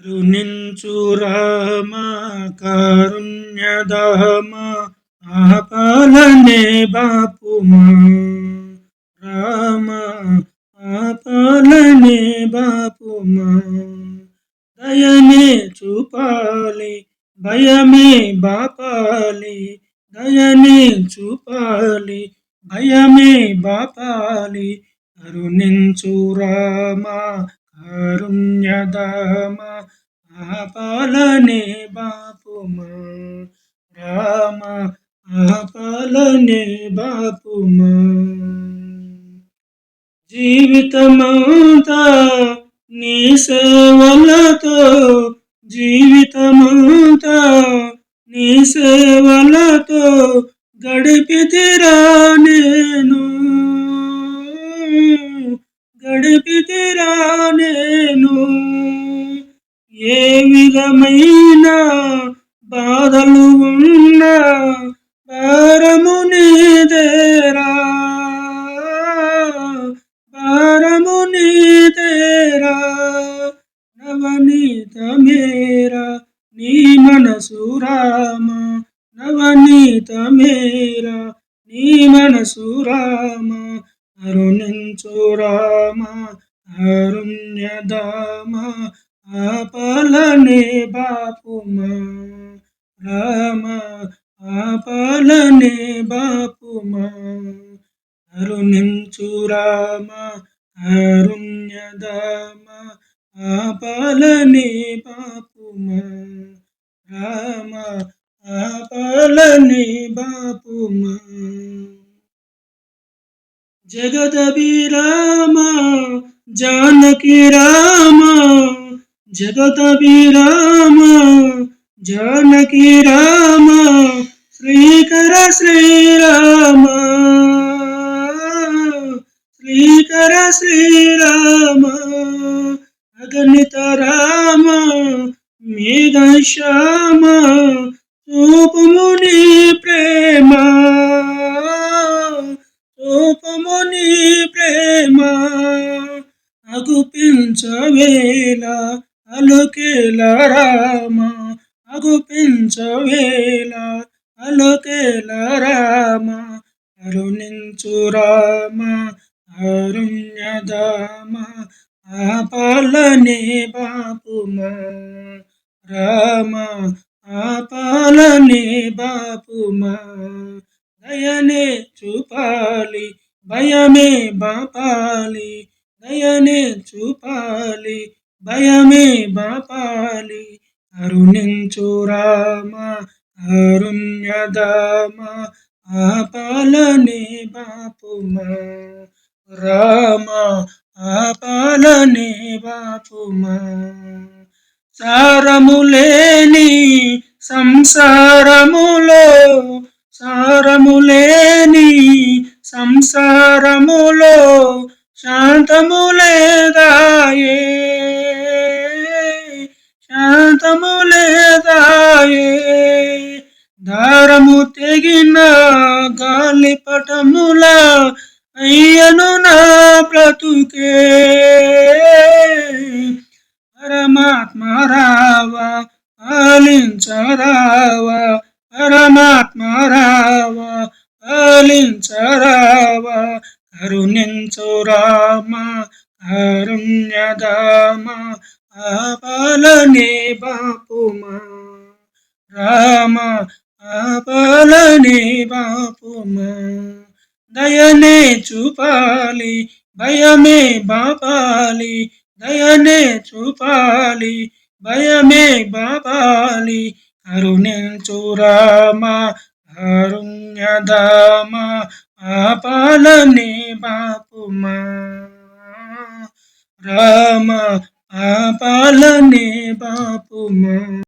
కరుణించు రామ కారుణ్యధామ ఆపాలనే బాపుమా రామ ఆపాలనే బాపుమా దయనే చూపాలి భయమే బాపాలి దయనే చూపాలి భయమే బాపాలి కరుణించు రామ కారుణ్యధామ ఆపాలనే బాపుమా రామ ఆపాలనే బాపుమా జీవితమంతా నీ సేవలతో జీవితమంతా నీ సేవలతో గడిపితిరా నేను గడిపితిరా నేను ఏ విధమైన బాధలు ఉన్నా భారము నీదేరా భారము నీదేరా నవనీత మేరా నీ మనసు రామ నవనీత మేరా నీ మనసు రామ కరుణించు రామ కారుణ్యధామ ఆపాలనే బాపుమా రామ ఆపాలనే బాపుమా కరుణించు రామ కారుణ్యధామ ఆపాలనే బాపుమా రామ ఆపాలనే బాపుమా జగదభిరామ జానకి రామ జగదభిరామ జానకి రామ శ్రీకర శ్రీరామ శ్రీకర శ్రీరామ అగణిత రామ మేఘశ్యామ చూపుము నీ ప్రేమ చూపుము నీ ప్రేమ అగుపించవేళ అలుకేల రామ అగుపించవేళ అలుకేల రామ కరుణించు రామ కారుణ్యధామ ఆపాలనే బాపుమా రామ ఆపాలనే బాపుమా దయనే చూపాలి భయమే బాపాలి దయనే చూపాలి భయమే బాపాలి కరుణించు రామ కారుణ్యధామ ఆపాలనే బాపుమా రామ ఆపాలనే బాపుమా సారములేని సంసారములో సారములేని సంసారములో శాంతము లేదాయే శాంతము లేదాయే దారము తెగిన గాలిపటముల అయ్యను నా బ్రతుకే పరమాత్మ రావా పాలించరావా పరమాత్మ రావా పాలించరావా కరుణించు రామ కారుణ్యధామ ఆపాలనే బాపుమా రామ ఆపాలనే బాపుమా దయనే చూపాలి భయమే బాపాలి దయనే చూపాలి భయమే బాపాలి కరుణించు రామ కారుణ్యధామ ఆపాలనే బాపుమా రామ ఆపాలనే